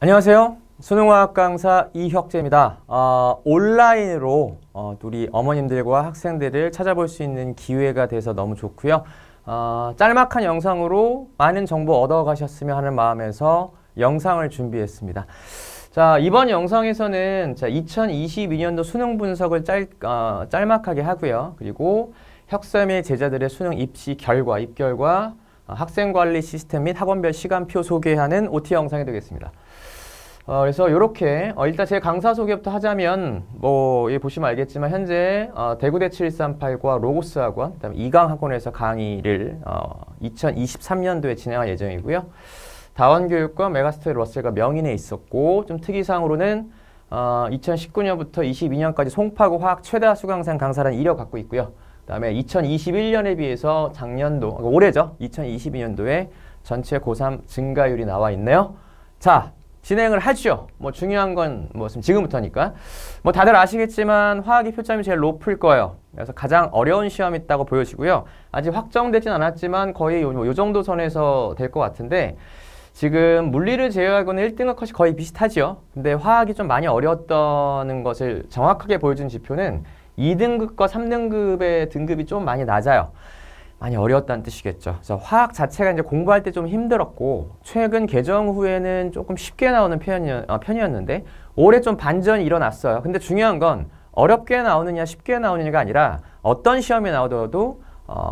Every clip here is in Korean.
안녕하세요. 수능화학 강사 이혁재입니다. 온라인으로 우리 어머님들과 학생들을 찾아볼 수 있는 기회가 돼서 너무 좋고요. 짤막한 영상으로 많은 정보 얻어가셨으면 하는 마음에서 영상을 준비했습니다. 자, 이번 영상에서는 2022년도 수능 분석을 짤막하게 하고요. 그리고 혁쌤의 제자들의 수능 입시 결과, 입결과 학생관리 시스템 및 학원별 시간표 소개하는 OT 영상이 되겠습니다. 그래서 이렇게 일단 제 강사 소개부터 하자면 여기 보시면 알겠지만 현재 대구대 7138과 로고스 학원, 그다음에 이강 학원에서 강의를 2023년도에 진행할 예정이고요. 다원교육과 메가스터디 러셀과 명인에 있었고, 좀 특이사항으로는 2019년부터 22년까지 송파구 화학 최다 수강생 강사라는 이력을 갖고 있고요. 그다음에 2021년에 비해서 작년도, 올해죠. 2022년도에 전체 고3 증가율이 나와 있네요. 자, 진행을 하죠. 중요한 건 지금부터니까. 다들 아시겠지만 화학이 표점이 제일 높을 거예요. 그래서 가장 어려운 시험이 있다고 보여지고요. 아직 확정되진 않았지만 거의 요 정도 선에서 될 것 같은데, 지금 물리를 제외하고는 1등급 컷이 거의 비슷하죠. 근데 화학이 좀 많이 어려웠다는 것을 정확하게 보여준 지표는 2등급과 3등급의 등급이 좀 많이 낮아요. 많이 어려웠다는 뜻이겠죠. 그래서 화학 자체가 이제 공부할 때 좀 힘들었고, 최근 개정 후에는 조금 쉽게 나오는 편이었는데, 올해 좀 반전이 일어났어요. 근데 중요한 건 어렵게 나오느냐 쉽게 나오느냐가 아니라 어떤 시험이 나오더라도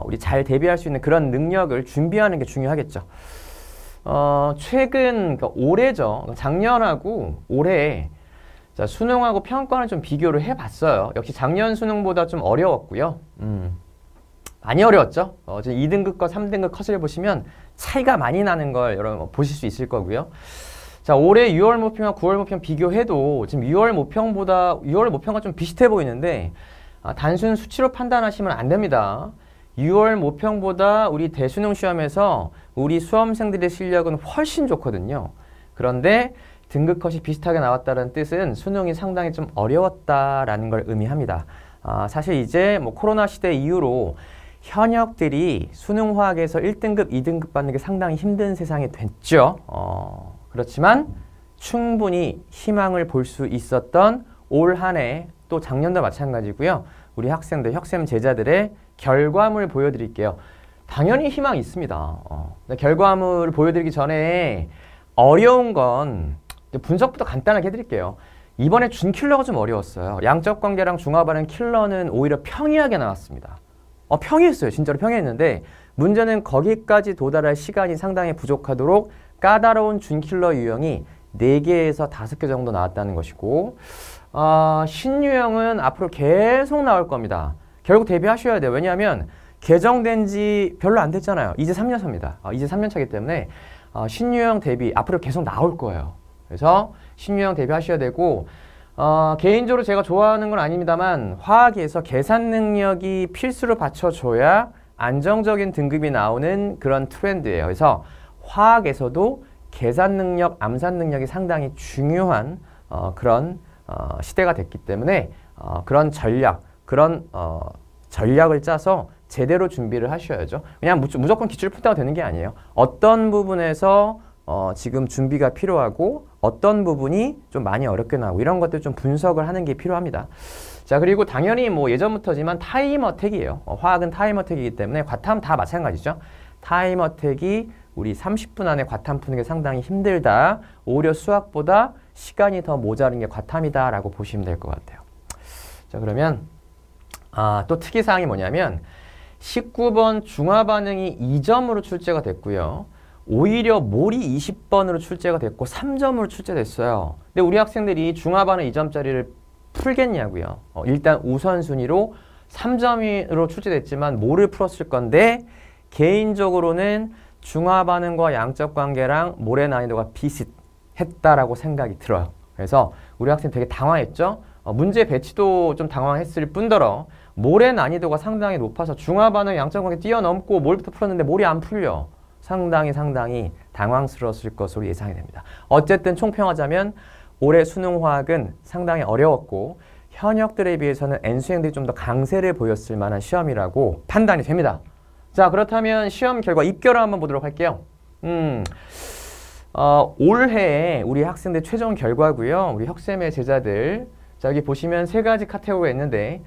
우리 잘 대비할 수 있는 그런 능력을 준비하는 게 중요하겠죠. 최근 올해죠. 작년하고 올해 수능하고 평가를 좀 비교를 해봤어요. 역시 작년 수능보다 좀 어려웠고요. 많이 어려웠죠. 2등급과 3등급 컷을 보시면 차이가 많이 나는 걸 여러분 보실 수 있을 거고요. 자, 올해 6월 모평과 9월 모평 비교해도 지금 6월 모평과 좀 비슷해 보이는데, 단순 수치로 판단하시면 안 됩니다. 6월 모평보다 우리 대수능 시험에서 우리 수험생들의 실력은 훨씬 좋거든요. 그런데 등급 컷이 비슷하게 나왔다는 뜻은 수능이 상당히 좀 어려웠다라는 걸 의미합니다. 사실 이제 코로나 시대 이후로 현역들이 수능 화학에서 1등급, 2등급 받는 게 상당히 힘든 세상이 됐죠. 그렇지만 충분히 희망을 볼 수 있었던 올 한 해, 또 작년도 마찬가지고요. 우리 학생들, 혁쌤 제자들의 결과물 보여드릴게요. 당연히 희망이 있습니다. 결과물을 보여드리기 전에 어려운 건 분석부터 간단하게 해드릴게요. 이번에 준킬러가 좀 어려웠어요. 양적 관계랑 중화반응 킬러는 오히려 평이하게 나왔습니다. 평이했어요. 진짜로 평이했는데, 문제는 거기까지 도달할 시간이 상당히 부족하도록 까다로운 준킬러 유형이 4개에서 5개 정도 나왔다는 것이고, 신유형은 앞으로 계속 나올 겁니다. 결국 대비하셔야 돼요. 왜냐하면 개정된 지 별로 안 됐잖아요. 이제 3년 차입니다. 이제 3년 차이기 때문에 신유형 대비 앞으로 계속 나올 거예요. 그래서 신유형 대비하셔야 되고, 개인적으로 제가 좋아하는 건 아닙니다만 화학에서 계산 능력이 필수로 받쳐줘야 안정적인 등급이 나오는 그런 트렌드예요. 그래서 화학에서도 계산 능력, 암산 능력이 상당히 중요한 그런 시대가 됐기 때문에 그런 전략을 짜서 제대로 준비를 하셔야죠. 그냥 무조건 기출 푼다고 되는 게 아니에요. 어떤 부분에서 지금 준비가 필요하고 어떤 부분이 좀 많이 어렵게 나오고 이런 것들 좀 분석을 하는 게 필요합니다. 자, 그리고 당연히 예전부터지만 타임 어택이에요. 화학은 타임 어택이기 때문에 과탐 다 마찬가지죠. 타임 어택이 우리 30분 안에 과탐 푸는 게 상당히 힘들다. 오히려 수학보다 시간이 더 모자른 게 과탐이다 라고 보시면 될 것 같아요. 자, 그러면 또 특이사항이 뭐냐면 19번 중화반응이 2점으로 출제가 됐고요. 오히려 몰이 20번으로 출제가 됐고 3점으로 출제됐어요. 근데 우리 학생들이 중화반응 2점짜리를 풀겠냐고요. 일단 우선순위로 3점으로 출제됐지만 몰을 풀었을 건데, 개인적으로는 중화반응과 양적 관계랑 몰의 난이도가 비슷했다라고 생각이 들어요. 그래서 우리 학생 되게 당황했죠. 문제 배치도 좀 당황했을 뿐더러 몰의 난이도가 상당히 높아서 중화반응, 양적 관계 뛰어넘고 몰부터 풀었는데 몰이 안 풀려. 상당히 당황스러웠을 것으로 예상이 됩니다. 어쨌든 총평하자면 올해 수능화학은 상당히 어려웠고 현역들에 비해서는 N수행들이 좀 더 강세를 보였을 만한 시험이라고 판단이 됩니다. 자, 그렇다면 시험 결과 입결을 한번 보도록 할게요. 올해 우리 학생들 최종 결과고요. 우리 혁sem의 제자들. 자, 여기 보시면 세 가지 카테고리가 있는데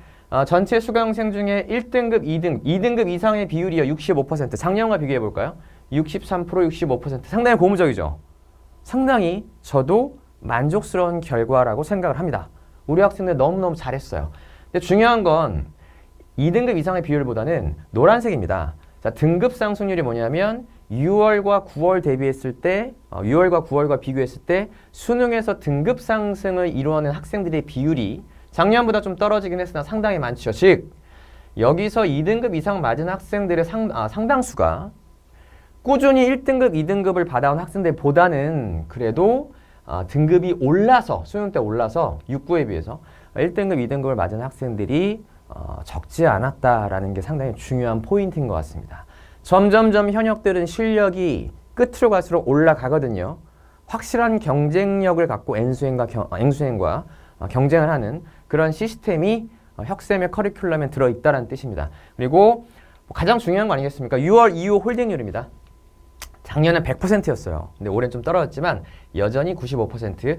전체 수강생 중에 1등급, 2등급 이상의 비율이요. 65%. 작년과 비교해 볼까요? 63%, 65%. 상당히 고무적이죠. 상당히 저도 만족스러운 결과라고 생각을 합니다. 우리 학생들 너무너무 잘했어요. 근데 중요한 건 2등급 이상의 비율보다는 노란색입니다. 자, 등급 상승률이 뭐냐면 6월과 9월 대비했을 때 6월과 9월과 비교했을 때 수능에서 등급 상승을 이루어낸 학생들의 비율이 작년보다 좀 떨어지긴 했으나 상당히 많죠. 즉 여기서 2등급 이상 맞은 학생들의 상당수가 꾸준히 1등급, 2등급을 받아온 학생들보다는 그래도 등급이 올라서 수능 때 올라서 6, 9에 비해서 1등급, 2등급을 맞은 학생들이 적지 않았다라는 게 상당히 중요한 포인트인 것 같습니다. 점점점 현역들은 실력이 끝으로 갈수록 올라가거든요. 확실한 경쟁력을 갖고 N수행과 경쟁을 하는 그런 시스템이 혁sem의 커리큘럼에 들어있다는 뜻입니다. 그리고 가장 중요한 거 아니겠습니까? 6월 이후 홀딩률입니다. 작년엔 100%였어요. 근데 올해는 좀 떨어졌지만 여전히 95%.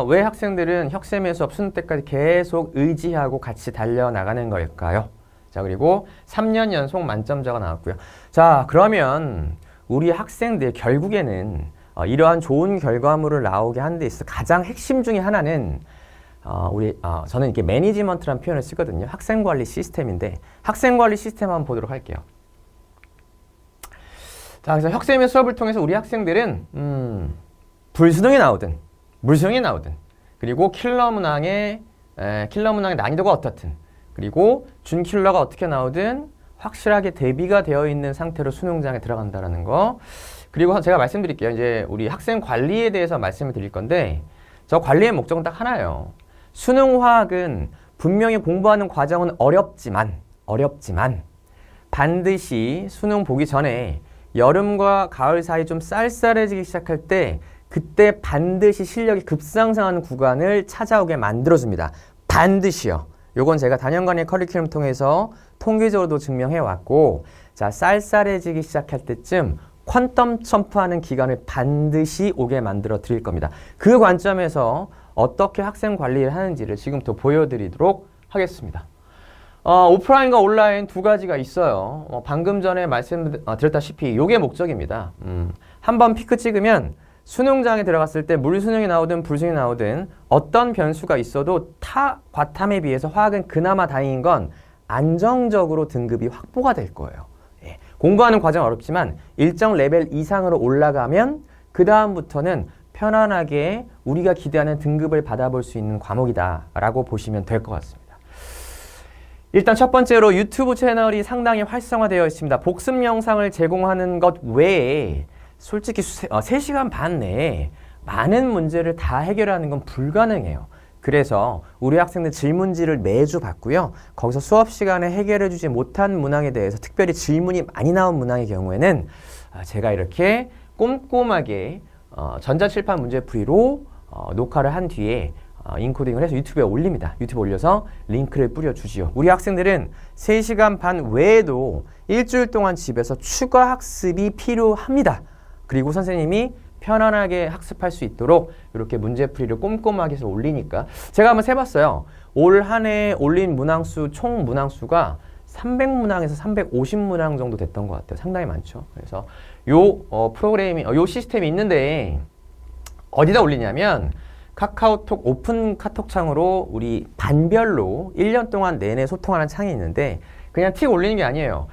왜 학생들은 혁sem의 수업 수능 때까지 계속 의지하고 같이 달려나가는 걸까요? 자, 그리고 3년 연속 만점자가 나왔고요. 자, 그러면 우리 학생들 결국에는 이러한 좋은 결과물을 나오게 하는 데 있어서 가장 핵심 중에 하나는 저는 이렇게 매니지먼트라는 표현을 쓰거든요. 학생관리 시스템인데 학생관리 시스템 한번 보도록 할게요. 자, 그래서 혁sem의 수업을 통해서 우리 학생들은 불수능이 나오든 물수능이 나오든 그리고 킬러 문항의 난이도가 어떻든 그리고 준킬러가 어떻게 나오든 확실하게 대비가 되어 있는 상태로 수능장에 들어간다는 거. 그리고 제가 말씀드릴게요. 이제 우리 학생 관리에 대해서 말씀을 드릴 건데 저 관리의 목적은 딱 하나예요. 수능화학은 분명히 공부하는 과정은 어렵지만 반드시 수능 보기 전에 여름과 가을 사이 좀 쌀쌀해지기 시작할 때 그때 반드시 실력이 급상승하는 구간을 찾아오게 만들어줍니다. 반드시요. 요건 제가 단연간의 커리큘럼 통해서 통계적으로도 증명해 왔고, 자, 쌀쌀해지기 시작할 때쯤 퀀텀 점프하는 기간을 반드시 오게 만들어 드릴 겁니다. 그 관점에서 어떻게 학생 관리를 하는지를 지금부터 보여드리도록 하겠습니다. 오프라인과 온라인 두 가지가 있어요. 방금 전에 말씀드렸다시피 요게 목적입니다. 한번 피크 찍으면 수능장에 들어갔을 때 물수능이 나오든 불수능이 나오든 어떤 변수가 있어도 타 과탐에 비해서 화학은 그나마 다행인 건 안정적으로 등급이 확보가 될 거예요. 예. 공부하는 과정 어렵지만 일정 레벨 이상으로 올라가면 그 다음부터는 편안하게 우리가 기대하는 등급을 받아볼 수 있는 과목이다 라고 보시면 될 것 같습니다. 일단 첫 번째로 유튜브 채널이 상당히 활성화되어 있습니다. 복습 영상을 제공하는 것 외에 솔직히 3시간 반 내에 많은 문제를 다 해결하는 건 불가능해요. 그래서 우리 학생들 질문지를 매주 받고요. 거기서 수업 시간에 해결해 주지 못한 문항에 대해서 특별히 질문이 많이 나온 문항의 경우에는 제가 이렇게 꼼꼼하게 전자칠판 문제풀이로 녹화를 한 뒤에 인코딩을 해서 유튜브에 올립니다. 유튜브에 올려서 링크를 뿌려주지요. 우리 학생들은 3시간 반 외에도 일주일 동안 집에서 추가 학습이 필요합니다. 그리고 선생님이 편안하게 학습할 수 있도록 이렇게 문제풀이를 꼼꼼하게 해서 올리니까 제가 한번 세봤어요. 올 한 해 올린 문항수, 총 문항수가 300문항에서 350문항 정도 됐던 것 같아요. 상당히 많죠. 그래서 요 시스템이 있는데 어디다 올리냐면 카카오톡 오픈 카톡창으로 우리 반별로 1년 동안 내내 소통하는 창이 있는데 그냥 틱 올리는 게 아니에요.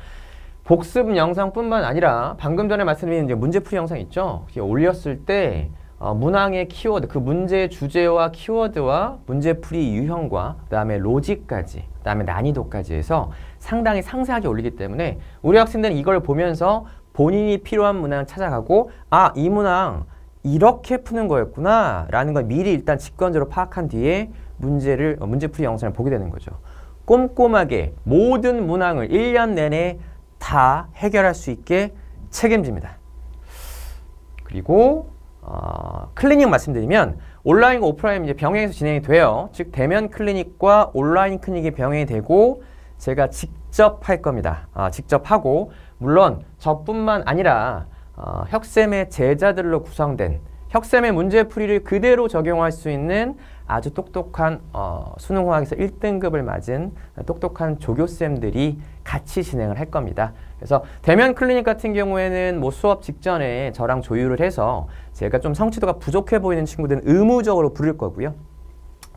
복습 영상뿐만 아니라 방금 전에 말씀드린 이제 문제풀이 영상 있죠? 올렸을 때 문항의 키워드, 그 문제의 주제와 키워드와 문제풀이 유형과 그 다음에 로직까지, 그 다음에 난이도까지 해서 상당히 상세하게 올리기 때문에 우리 학생들은 이걸 보면서 본인이 필요한 문항을 찾아가고 이 문항 이렇게 푸는 거였구나 라는 걸 미리 일단 직관적으로 파악한 뒤에 문제풀이 영상을 보게 되는 거죠. 꼼꼼하게 모든 문항을 1년 내내 다 해결할 수 있게 책임집니다. 그리고 클리닉 말씀드리면 온라인과 오프라인 이제 병행해서 진행이 돼요. 즉 대면 클리닉과 온라인 클리닉이 병행이 되고 제가 직접 할 겁니다. 직접 하고 물론 저뿐만 아니라 혁쌤의 제자들로 구성된 혁쌤의 문제풀이를 그대로 적용할 수 있는 아주 똑똑한 수능화학에서 1등급을 맞은 똑똑한 조교쌤들이 같이 진행을 할 겁니다. 그래서 대면 클리닉 같은 경우에는 뭐 수업 직전에 저랑 조율을 해서 제가 좀 성취도가 부족해 보이는 친구들은 의무적으로 부를 거고요.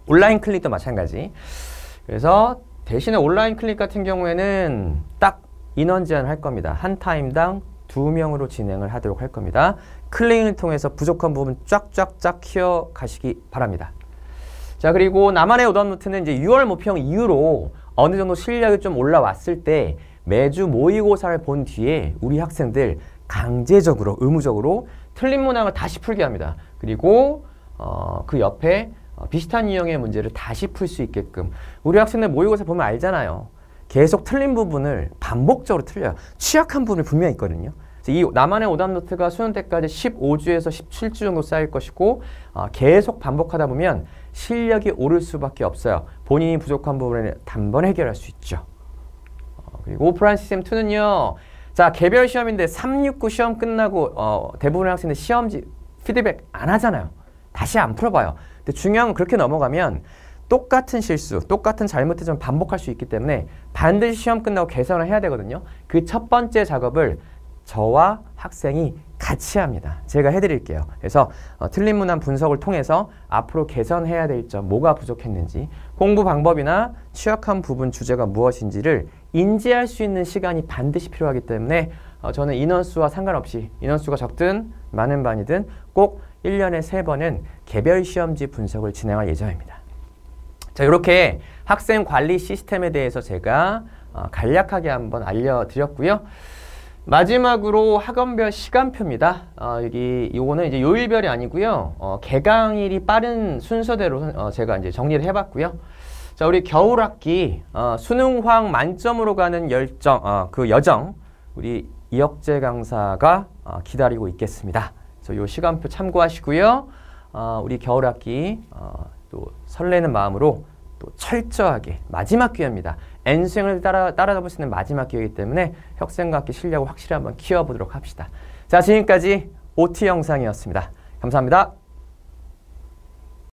온라인 클리닉도 마찬가지. 그래서 대신에 온라인 클리닉 같은 경우에는 딱 인원 제한을 할 겁니다. 한 타임당 2명으로 진행을 하도록 할 겁니다. 클리닉을 통해서 부족한 부분 쫙쫙쫙 키워 가시기 바랍니다. 자, 그리고 나만의 오답노트는 이제 6월 모평 이후로 어느 정도 실력이 좀 올라왔을 때 매주 모의고사를 본 뒤에 우리 학생들 강제적으로 의무적으로 틀린 문항을 다시 풀게 합니다. 그리고 그 옆에 비슷한 유형의 문제를 다시 풀 수 있게끔 우리 학생들 모의고사 보면 알잖아요. 계속 틀린 부분을 반복적으로 틀려요. 취약한 부분이 분명히 있거든요. 이 나만의 오답노트가 수능 때까지 15주에서 17주 정도 쌓일 것이고 계속 반복하다 보면 실력이 오를 수밖에 없어요. 본인이 부족한 부분을 단번에 해결할 수 있죠. 그리고 오프라인 시스템2는요. 자, 개별 시험인데 369 시험 끝나고 대부분의 학생들 시험지 피드백 안 하잖아요. 다시 안 풀어봐요. 근데 중요한 건 그렇게 넘어가면 똑같은 실수, 똑같은 잘못을 좀 반복할 수 있기 때문에 반드시 시험 끝나고 개선을 해야 되거든요. 그 첫 번째 작업을 저와 학생이 같이 합니다. 제가 해드릴게요. 그래서 틀린 문항 분석을 통해서 앞으로 개선해야 될 점, 뭐가 부족했는지, 공부 방법이나 취약한 부분 주제가 무엇인지를 인지할 수 있는 시간이 반드시 필요하기 때문에 저는 인원수와 상관없이 인원수가 적든 많은 반이든 꼭 1년에 3번은 개별 시험지 분석을 진행할 예정입니다. 자, 이렇게 학생 관리 시스템에 대해서 제가 간략하게 한번 알려드렸고요. 마지막으로 학원별 시간표입니다. 요거는 이제 요일별이 아니고요. 개강일이 빠른 순서대로 제가 이제 정리를 해봤고요. 자, 우리 겨울학기 수능황 만점으로 가는 그 여정 우리 이혁재 강사가 기다리고 있겠습니다. 그래서 요 시간표 참고하시고요. 우리 겨울학기 또 설레는 마음으로 또 철저하게 마지막 기회입니다. N수행을 따라잡을 수 있는 마지막 기회이기 때문에 혁생과 학기 실력을 확실히 한번 키워보도록 합시다. 자, 지금까지 OT 영상이었습니다. 감사합니다.